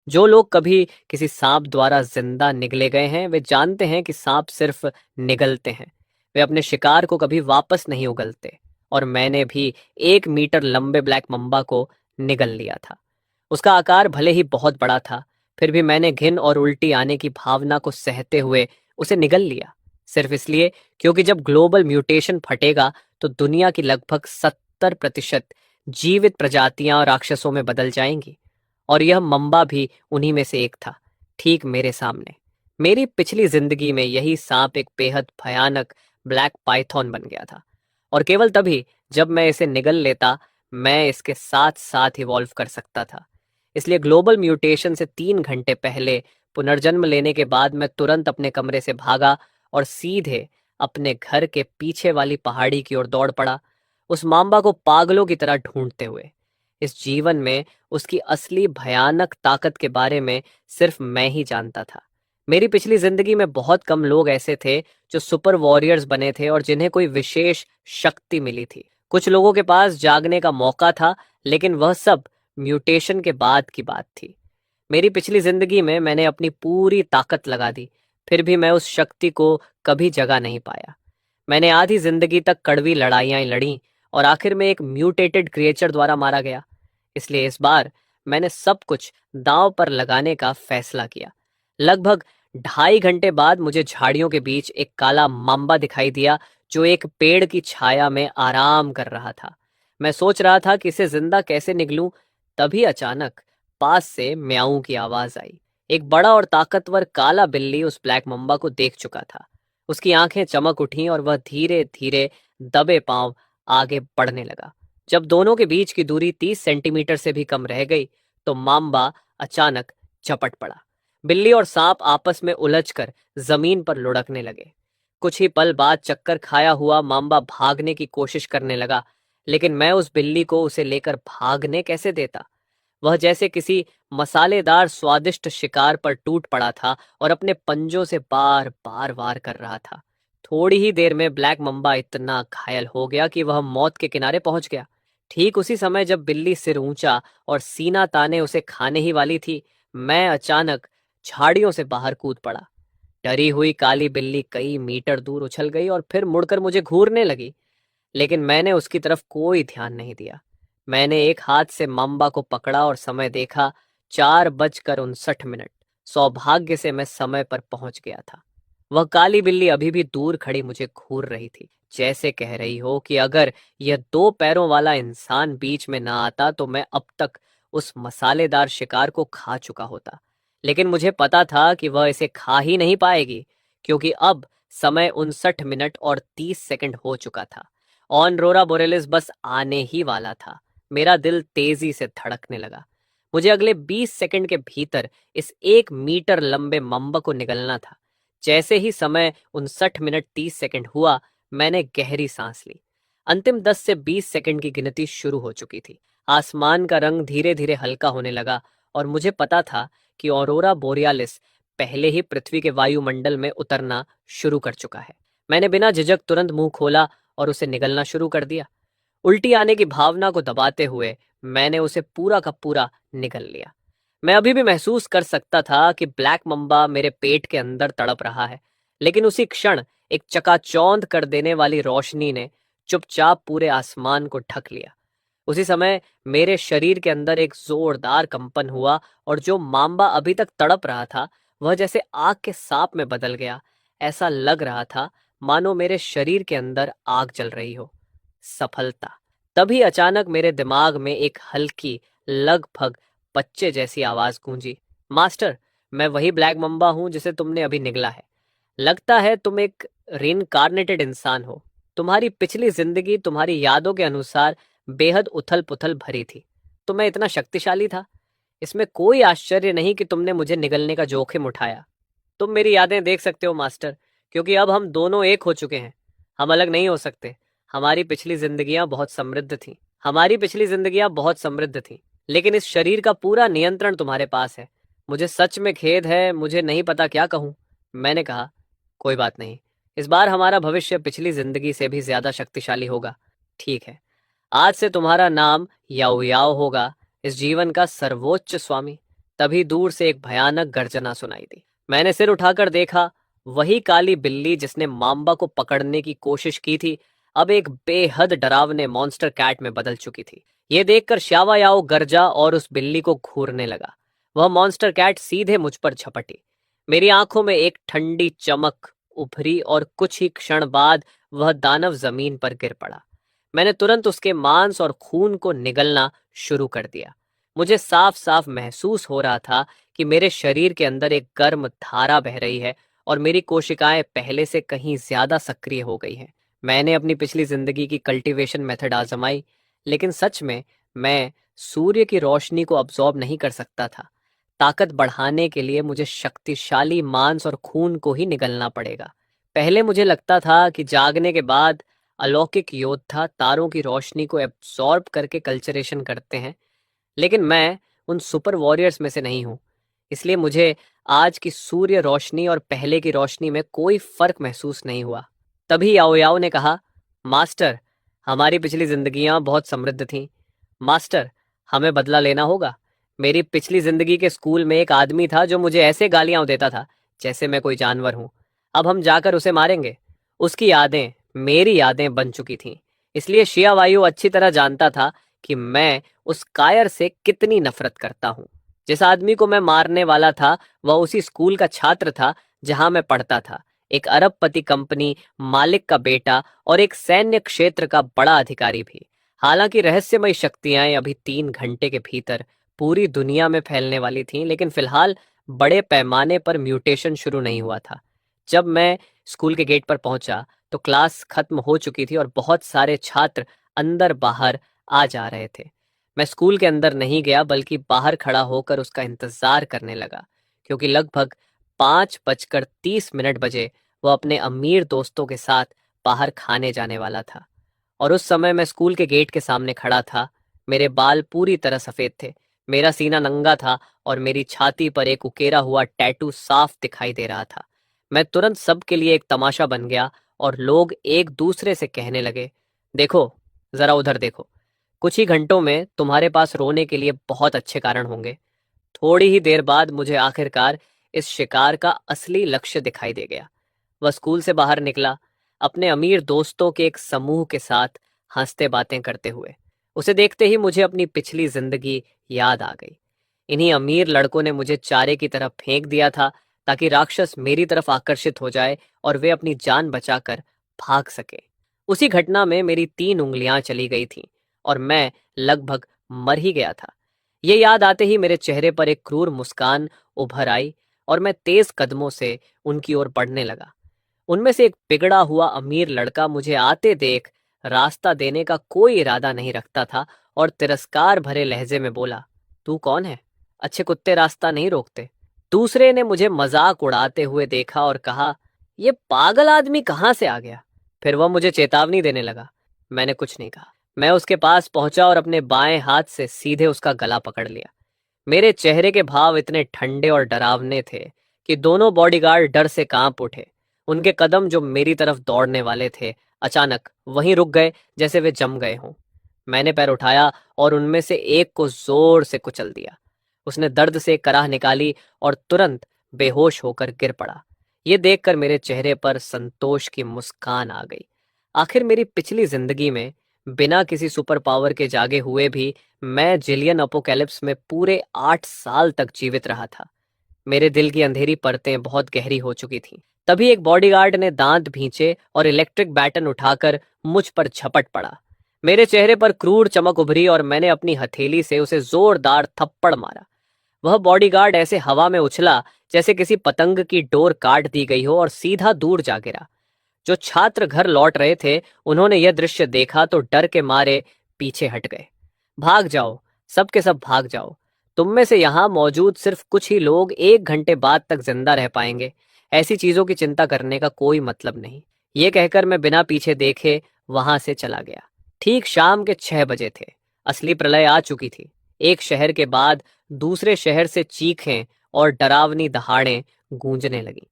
जो लोग कभी किसी सांप द्वारा जिंदा निगले गए हैं वे जानते हैं कि सांप सिर्फ निगलते हैं, वे अपने शिकार को कभी वापस नहीं उगलते। और मैंने भी 1 मीटर लंबे ब्लैक मम्बा को निगल लिया था। उसका आकार भले ही बहुत बड़ा था, फिर भी मैंने घिन और उल्टी आने की भावना को सहते हुए उसे निगल लिया, सिर्फ इसलिए क्योंकि जब ग्लोबल म्यूटेशन फटेगा तो दुनिया की लगभग 70% जीवित प्रजातियां राक्षसों में बदल जाएंगी। और यह मम्बा भी उन्हीं में से एक था, ठीक मेरे सामने। मेरी पिछली जिंदगी में यही सांप एक बेहद भयानक ब्लैक पाइथन बन गया था, और केवल तभी जब मैं इसे निगल लेता मैं इसके साथ साथ इवॉल्व कर सकता था। इसलिए ग्लोबल म्यूटेशन से 3 घंटे पहले पुनर्जन्म लेने के बाद मैं तुरंत अपने कमरे से भागा और सीधे अपने घर के पीछे वाली पहाड़ी की ओर दौड़ पड़ा, उस मांबा को पागलों की तरह ढूंढते हुए। इस जीवन में उसकी असली भयानक ताकत के बारे में सिर्फ मैं ही जानता था। मेरी पिछली जिंदगी में बहुत कम लोग ऐसे थे जो सुपर वॉरियर्स बने थे और जिन्हें कोई विशेष शक्ति मिली थी। कुछ लोगों के पास जागने का मौका था, लेकिन वह सब म्यूटेशन के बाद की बात थी। मेरी पिछली जिंदगी में मैंने अपनी पूरी ताकत लगा दी, फिर भी मैं उस शक्ति को कभी जगा नहीं पाया। मैंने आधी जिंदगी तक कड़वी लड़ाइयां लड़ी और आखिर में एक म्यूटेटेड क्रिएचर द्वारा मारा गया। इसलिए इस बार मैंने सब कुछ दांव पर लगाने का फैसला किया। लगभग 2.5 घंटे बाद मुझे झाड़ियों के बीच एक काला मांबा दिखाई दिया जो एक पेड़ की छाया में आराम कर रहा था। मैं सोच रहा था कि इसे जिंदा कैसे निगलूं, तभी अचानक पास से म्याऊं की आवाज आई। एक बड़ा और ताकतवर काला बिल्ली उस ब्लैक मम्बा को देख चुका था। उसकी आंखें चमक उठीं और वह धीरे धीरे दबे पांव आगे बढ़ने लगा। जब दोनों के बीच की दूरी 30 सेंटीमीटर से भी कम रह गई तो मांबा अचानक झपट पड़ा। बिल्ली और सांप आपस में उलझकर जमीन पर लुढ़कने लगे। कुछ ही पल बाद चक्कर खाया हुआ मांबा भागने की कोशिश करने लगा, लेकिन मैं उस बिल्ली को उसे लेकर भागने कैसे देता। वह जैसे किसी मसालेदार स्वादिष्ट शिकार पर टूट पड़ा था और अपने पंजों से बार बार वार कर रहा था। थोड़ी ही देर में ब्लैक मम्बा इतना घायल हो गया कि वह मौत के किनारे पहुंच गया। ठीक उसी समय जब बिल्ली सिर ऊंचा और सीना ताने उसे खाने ही वाली थी, मैं अचानक झाड़ियों से बाहर कूद पड़ा। डरी हुई काली बिल्ली कई मीटर दूर उछल गई और फिर मुड़कर मुझे घूरने लगी, लेकिन मैंने उसकी तरफ कोई ध्यान नहीं दिया। मैंने एक हाथ से मांबा को पकड़ा और समय देखा, 4:59। सौभाग्य से मैं समय पर पहुंच गया था। वह काली बिल्ली अभी भी दूर खड़ी मुझे घूर रही थी, जैसे कह रही हो कि अगर यह 2 पैरों वाला इंसान बीच में ना आता तो मैं अब तक उस मसालेदार शिकार को खा चुका होता। लेकिन मुझे पता था कि वह इसे खा ही नहीं पाएगी, क्योंकि अब समय 59 मिनट और 30 सेकंड हो चुका था। ऑनरोरा बोरेलिस बस आने ही वाला था। मेरा दिल तेजी से धड़कने लगा। मुझे अगले 20 सेकंड के भीतर इस 1 मीटर लंबे मम्बा को निगलना था। जैसे ही समय 59 मिनट 30 सेकंड हुआ, मैंने गहरी सांस ली। अंतिम 10 से 20 सेकंड की गिनती शुरू हो चुकी थी। आसमान का रंग धीरे धीरे हल्का होने लगा और मुझे पता था कि ऑरोरा बोरियालिस पहले ही पृथ्वी के वायुमंडल में उतरना शुरू कर चुका है। मैंने बिना झिझक तुरंत मुंह खोला और उसे निगलना शुरू कर दिया। उल्टी आने की भावना को दबाते हुए मैंने उसे पूरा का पूरा निगल लिया। मैं अभी भी महसूस कर सकता था कि ब्लैक मम्बा मेरे पेट के अंदर तड़प रहा है, लेकिन उसी क्षण एक चकाचौंध कर देने वाली रोशनी ने चुपचाप पूरे आसमान को ढक लिया। उसी समय मेरे शरीर के अंदर एक जोरदार कंपन हुआ और जो मांबा अभी तक तड़प रहा था वह जैसे आग के सांप में बदल गया। ऐसा लग रहा था मानो मेरे शरीर के अंदर आग जल रही हो। सफलता। तभी अचानक मेरे दिमाग में एक हल्की, लगभग बच्चे जैसी आवाज गूंजी। मास्टर, मैं वही ब्लैक मम्बा हूं जिसे तुमने अभी निगला है। लगता है तुम एक रिनकार्नेटेड इंसान हो। तुम्हारी पिछली जिंदगी तुम्हारी यादों के अनुसार बेहद उथल पुथल भरी थी। तो मैं इतना शक्तिशाली था। इसमें कोई आश्चर्य नहीं कि तुमने मुझे निगलने का जोखिम उठाया। तुम मेरी यादें देख सकते हो मास्टर, क्योंकि अब हम दोनों एक हो चुके हैं। हम अलग नहीं हो सकते। हमारी पिछली जिंदगियां बहुत समृद्ध थीं। लेकिन इस शरीर का पूरा नियंत्रण तुम्हारे पास है। मुझे सच में खेद है, मुझे नहीं पता क्या कहूं। मैंने कहा, कोई बात नहीं। इस बार हमारा भविष्य पिछली जिंदगी से भी ज्यादा शक्तिशाली होगा। ठीक है, आज से तुम्हारा नाम याओ याओ होगा, इस जीवन का सर्वोच्च स्वामी। तभी दूर से एक भयानक गर्जना सुनाई दी। मैंने सिर उठाकर देखा, वही काली बिल्ली जिसने माम्बा को पकड़ने की कोशिश की थी, अब एक बेहद डरावने मॉन्स्टर कैट में बदल चुकी थी। ये देखकर श्यावा याओ गरजा और उस बिल्ली को घूरने लगा। वह मॉन्स्टर कैट सीधे मुझ पर झपटी। मेरी आंखों में एक ठंडी चमक उभरी और कुछ ही क्षण बाद वह दानव जमीन पर गिर पड़ा। मैंने तुरंत उसके मांस और खून को निगलना शुरू कर दिया। मुझे साफ साफ महसूस हो रहा था कि मेरे शरीर के अंदर एक गर्म धारा बह रही है और मेरी कोशिकाएं पहले से कहीं ज्यादा सक्रिय हो गई हैं। मैंने अपनी पिछली जिंदगी की कल्टीवेशन मेथड आजमाई, लेकिन सच में मैं सूर्य की रोशनी को अब्सॉर्ब नहीं कर सकता था। ताकत बढ़ाने के लिए मुझे शक्तिशाली मांस और खून को ही निगलना पड़ेगा। पहले मुझे लगता था कि जागने के बाद अलौकिक योद्धा तारों की रोशनी को एब्सॉर्ब करके कल्चरेशन करते हैं, लेकिन मैं उन सुपर वॉरियर्स में से नहीं हूं। इसलिए मुझे आज की सूर्य रोशनी और पहले की रोशनी में कोई फर्क महसूस नहीं हुआ। तभी याओ याओ ने कहा, मास्टर, हमारी पिछली जिंदगियां बहुत समृद्ध थीं। मास्टर, हमें बदला लेना होगा। मेरी पिछली जिंदगी के स्कूल में एक आदमी था जो मुझे ऐसे गालियां देता था जैसे मैं कोई जानवर हूं। अब हम जाकर उसे मारेंगे। उसकी यादें मेरी यादें बन चुकी थीं। इसलिए शिया वायु अच्छी तरह जानता था कि मैं उस कायर से कितनी नफरत करता हूं। जिस आदमी को मैं मारने वाला था वह उसी स्कूल का छात्र था जहां मैं पढ़ता था, एक अरबपति कंपनी मालिक का बेटा और एक सैन्य क्षेत्र का बड़ा अधिकारी भी। हालांकि रहस्यमयी शक्तियां अभी 3 घंटे के भीतर पूरी दुनिया में फैलने वाली थीं, लेकिन फिलहाल बड़े पैमाने पर म्यूटेशन शुरू नहीं हुआ था। जब मैं स्कूल के गेट पर पहुंचा तो क्लास खत्म हो चुकी थी और बहुत सारे छात्र अंदर बाहर आ जा रहे थे। मैं स्कूल के अंदर नहीं गया बल्कि बाहर खड़ा होकर उसका इंतजार करने लगा, क्योंकि लगभग 5:30 बजे वह अपने अमीर दोस्तों के साथ बाहर खाने जाने वाला था। और उस समय मैं स्कूल के गेट के सामने खड़ा था। मेरे बाल पूरी तरह सफेद थे, मेरा सीना नंगा था और मेरी छाती पर एक उकेरा हुआ टैटू साफ दिखाई दे रहा था। मैं तुरंत सबके लिए एक तमाशा बन गया और लोग एक दूसरे से कहने लगे, देखो, जरा उधर देखो। कुछ ही घंटों में तुम्हारे पास रोने के लिए बहुत अच्छे कारण होंगे। थोड़ी ही देर बाद मुझे आखिरकार इस शिकार का असली लक्ष्य दिखाई दे गया। वह स्कूल से बाहर निकला, अपने अमीर दोस्तों के एक समूह के साथ हंसते बातें करते हुए। उसे देखते ही मुझे अपनी पिछली जिंदगी याद आ गई। इन्हीं अमीर लड़कों ने मुझे चारे की तरफ फेंक दिया था ताकि राक्षस मेरी तरफ आकर्षित हो जाए और वे अपनी जान बचाकर भाग सके। उसी घटना में मेरी 3 उंगलियां चली गई थीं और मैं लगभग मर ही गया था। ये याद आते ही मेरे चेहरे पर एक क्रूर मुस्कान उभर आई और मैं तेज कदमों से उनकी ओर बढ़ने लगा। उनमें से एक बिगड़ा हुआ अमीर लड़का मुझे आते देख रास्ता देने का कोई इरादा नहीं रखता था और तिरस्कार भरे लहजे में बोला, तू कौन है? अच्छे कुत्ते रास्ता नहीं रोकते। दूसरे ने मुझे मजाक उड़ाते हुए देखा और कहा, ये पागल आदमी कहाँ से आ गया? फिर वह मुझे चेतावनी देने लगा। मैंने कुछ नहीं कहा। मैं उसके पास पहुंचा और अपने बाएं हाथ से सीधे उसका गला पकड़ लिया। मेरे चेहरे के भाव इतने ठंडे और डरावने थे कि दोनों बॉडीगार्ड डर से कांप उठे। उनके कदम जो मेरी तरफ दौड़ने वाले थे अचानक वहीं रुक गए, जैसे वे जम गए हों। मैंने पैर उठाया और उनमें से एक को जोर से कुचल दिया। उसने दर्द से कराह निकाली और तुरंत बेहोश होकर गिर पड़ा। ये देखकर मेरे चेहरे पर संतोष की मुस्कान आ गई। आखिर मेरी पिछली जिंदगी में बिना किसी सुपर पावर के जागे हुए भी मैं जिलियन अपोकैलिप्स में पूरे 8 साल तक जीवित रहा था। मेरे दिल की अंधेरी परतें बहुत गहरी हो चुकी थीं। तभी एक बॉडीगार्ड ने दांत भींचे और इलेक्ट्रिक बैटन उठाकर मुझ पर झपट पड़ा। मेरे चेहरे पर क्रूर चमक उभरी और मैंने अपनी हथेली से उसे जोरदार थप्पड़ मारा। वह बॉडीगार्ड ऐसे हवा में उछला जैसे किसी पतंग की डोर काट दी गई हो और सीधा दूर जा गिरा। जो छात्र घर लौट रहे थे उन्होंने यह दृश्य देखा तो डर के मारे पीछे हट गए। भाग जाओ, सब के सब भाग जाओ। तुम में से यहां मौजूद सिर्फ कुछ ही लोग 1 घंटे बाद तक जिंदा रह पाएंगे। ऐसी चीजों की चिंता करने का कोई मतलब नहीं। ये कहकर मैं बिना पीछे देखे वहां से चला गया। ठीक शाम के 6 बजे थे। असली प्रलय आ चुकी थी। एक शहर के बाद दूसरे शहर से चीखें और डरावनी दहाड़ें गूंजने लगी।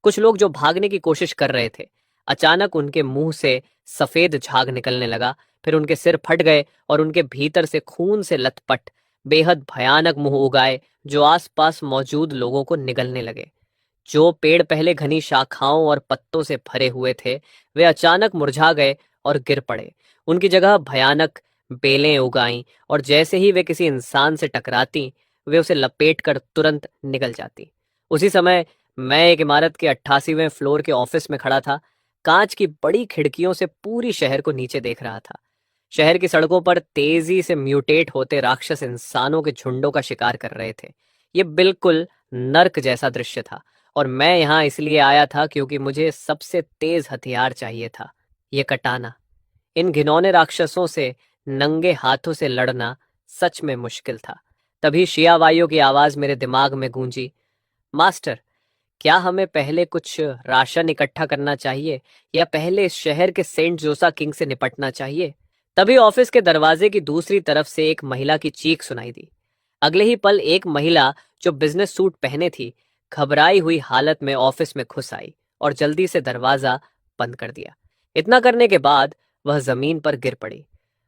कुछ लोग जो भागने की कोशिश कर रहे थे, अचानक उनके मुंह से सफेद झाग निकलने लगा। फिर उनके सिर फट गए और उनके भीतर से खून से लथपथ बेहद भयानक मुंह उगाए जो आसपास मौजूद लोगों को निगलने लगे। जो पेड़ पहले घनी शाखाओं और पत्तों से भरे हुए थे, वे अचानक मुरझा गए और गिर पड़े। उनकी जगह भयानक बेलें उगाईं और जैसे ही वे किसी इंसान से टकराती, वे उसे लपेट कर तुरंत निगल जाती। उसी समय मैं एक इमारत के 88वें फ्लोर के ऑफिस में खड़ा था। कांच की बड़ी खिड़कियों से पूरी शहर को नीचे देख रहा था। शहर की सड़कों पर तेजी से म्यूटेट होते राक्षस इंसानों के झुंडों का शिकार कर रहे थे। ये बिल्कुल नर्क जैसा दृश्य था और मैं यहाँ इसलिए आया था क्योंकि मुझे सबसे तेज हथियार चाहिए था, ये कटाना। इन घिनौने राक्षसों से नंगे हाथों से लड़ना सच में मुश्किल था। तभी शिया वाइयों की आवाज मेरे दिमाग में गूंजी, मास्टर, क्या हमें पहले कुछ राशन इकट्ठा करना चाहिए या पहले इस शहर के सेंट जोसा किंग से निपटना चाहिए? तभी ऑफिस के दरवाजे की दूसरी तरफ से एक महिला की चीख सुनाई दी। अगले ही पल एक महिला जो बिजनेस सूट पहने थी, घबराई हुई हालत में ऑफिस में घुस आई और जल्दी से दरवाजा बंद कर दिया। इतना करने के बाद वह जमीन पर गिर पड़ी।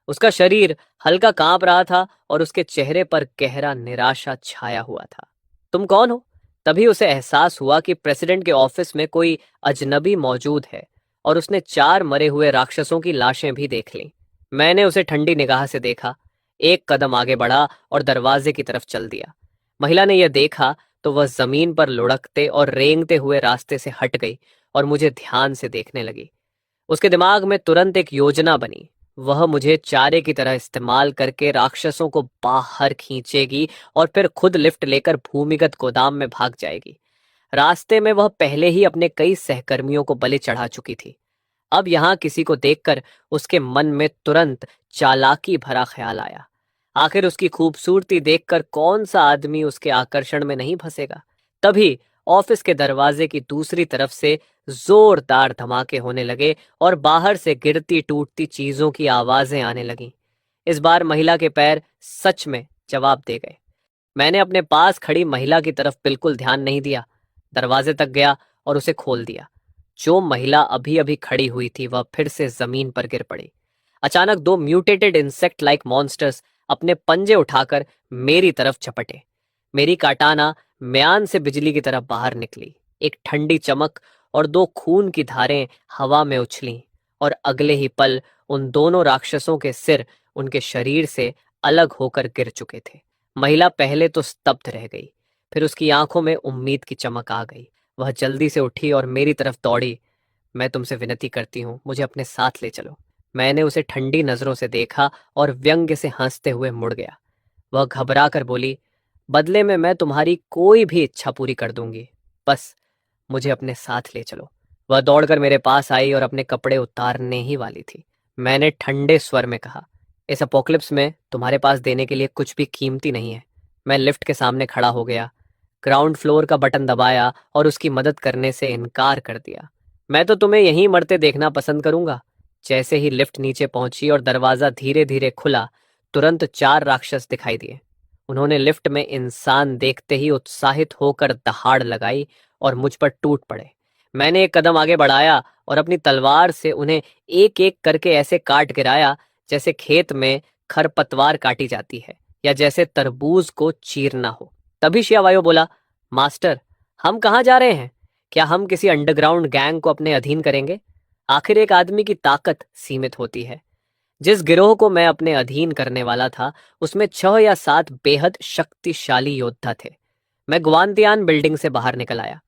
उसका शरीर हल्का कांप रहा था और उसके चेहरे पर गहरा निराशा छाया हुआ था। तुम कौन हो? तभी उसे एहसास हुआ कि प्रेसिडेंट के ऑफिस में कोई अजनबी मौजूद है और उसने 4 मरे हुए राक्षसों की लाशें भी देख लीं। मैंने उसे ठंडी निगाह से देखा, एक कदम आगे बढ़ा और दरवाजे की तरफ चल दिया। महिला ने यह देखा तो वह जमीन पर लुढ़कते और रेंगते हुए रास्ते से हट गई और मुझे ध्यान से देखने लगी। उसके दिमाग में तुरंत एक योजना बनी। वह मुझे चारे की तरह इस्तेमाल करके राक्षसों को बाहर खींचेगी और फिर खुद लिफ्ट लेकर भूमिगत गोदाम में भाग जाएगी। रास्ते में वह पहले ही अपने कई सहकर्मियों को बलि चढ़ा चुकी थी। अब यहाँ किसी को देखकर उसके मन में तुरंत चालाकी भरा ख्याल आया। आखिर उसकी खूबसूरती देखकर कौन सा आदमी उसके आकर्षण में नहीं फंसेगा। तभी ऑफिस के दरवाजे की दूसरी तरफ से जोरदार धमाके होने लगे और बाहर से गिरती टूटती चीजों की आवाजें आने लगीं। इस बार महिला के पैर सच में जवाब दे गए। मैंने अपने पास खड़ी महिला की तरफ बिल्कुल ध्यान नहीं दिया, दरवाजे तक गया और उसे खोल दिया। जो महिला अभी अभी खड़ी हुई थी वह फिर से जमीन पर गिर पड़ी। अचानक 2 म्यूटेटेड इंसेक्ट लाइक मॉन्स्टर्स अपने पंजे उठाकर मेरी तरफ झपटे। मेरी काटाना म्यान से बिजली की तरफ बाहर निकली। एक ठंडी चमक और 2 खून की धारें हवा में उछलीं और अगले ही पल उन दोनों राक्षसों के सिर उनके शरीर से अलग होकर गिर चुके थे। महिला पहले तो स्तब्ध रह गई, फिर उसकी आंखों में उम्मीद की चमक आ गई। वह जल्दी से उठी और मेरी तरफ दौड़ी। मैं तुमसे विनती करती हूँ, मुझे अपने साथ ले चलो। मैंने उसे ठंडी नजरों से देखा और व्यंग्य से हंसते हुए मुड़ गया। वह घबरा कर बोली, बदले में मैं तुम्हारी कोई भी इच्छा पूरी कर दूंगी, बस मुझे अपने साथ ले चलो। वह दौड़कर मेरे पास आई और अपने कपड़े उतारने ही वाली थी। मैंने ठंडे स्वर में कहा, इस अपोक्लिप्स में तुम्हारे पास देने के लिए कुछ भी कीमती नहीं है। मैं लिफ्ट के सामने खड़ा हो गया, ग्राउंड फ्लोर का बटन दबाया और उसकी मदद करने से इनकार कर दिया। मैं तो तुम्हें यहीं मरते देखना पसंद करूंगा। जैसे ही लिफ्ट नीचे पहुंची और दरवाजा धीरे धीरे खुला, तुरंत 4 राक्षस दिखाई दिए। उन्होंने लिफ्ट में इंसान देखते ही उत्साहित होकर दहाड़ लगाई और मुझ पर टूट पड़े। मैंने एक कदम आगे बढ़ाया और अपनी तलवार से उन्हें एक एक करके ऐसे काट गिराया जैसे खेत में खरपतवार काटी जाती है या जैसे तरबूज को चीरना हो। तभी शियावायो बोला, मास्टर, हम कहाँ जा रहे हैं? क्या हम किसी अंडरग्राउंड गैंग को अपने अधीन करेंगे? आखिर एक आदमी की ताकत सीमित होती है। जिस गिरोह को मैं अपने अधीन करने वाला था उसमें 6 या 7 बेहद शक्तिशाली योद्धा थे। मैं गुआंतियान बिल्डिंग से बाहर निकल आया।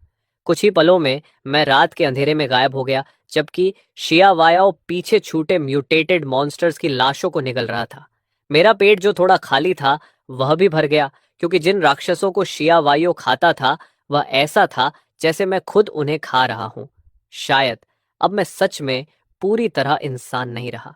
कुछ ही पलों में मैं रात के अंधेरे में गायब हो गया, जबकि शियावायाओ पीछे छूटे म्यूटेटेड मॉन्स्टर्स की लाशों को निगल रहा था। मेरा पेट जो थोड़ा खाली था वह भी भर गया, क्योंकि जिन राक्षसों को शियावायो खाता था वह ऐसा था जैसे मैं खुद उन्हें खा रहा हूं। शायद अब मैं सच में पूरी तरह इंसान नहीं रहा।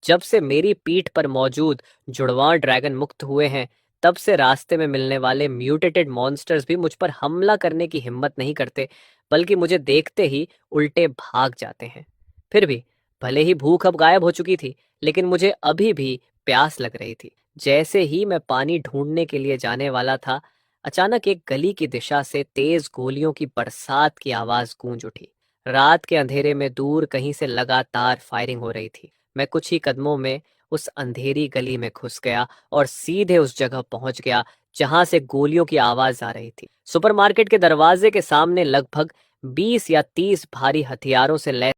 जब से मेरी पीठ पर मौजूद जुड़वां ड्रैगन मुक्त हुए हैं, तब से रास्ते में मिलने वाले म्यूटेटेड मॉन्स्टर्स भी मुझ पर हमला करने की हिम्मत नहीं करते, बल्कि मुझे देखते ही उल्टे भाग जाते हैं। फिर भी भले ही भूख अब गायब हो चुकी थी, लेकिन मुझे अभी भी प्यास लग रही थी। जैसे ही मैं पानी ढूंढने के लिए जाने वाला था, अचानक एक गली की दिशा से तेज गोलियों की बरसात की आवाज गूंज उठी। रात के अंधेरे में दूर कहीं से लगातार फायरिंग हो रही थी। मैं कुछ ही कदमों में उस अंधेरी गली में घुस गया और सीधे उस जगह पहुंच गया जहां से गोलियों की आवाज आ रही थी। सुपरमार्केट के दरवाजे के सामने लगभग 20 या 30 भारी हथियारों से लैस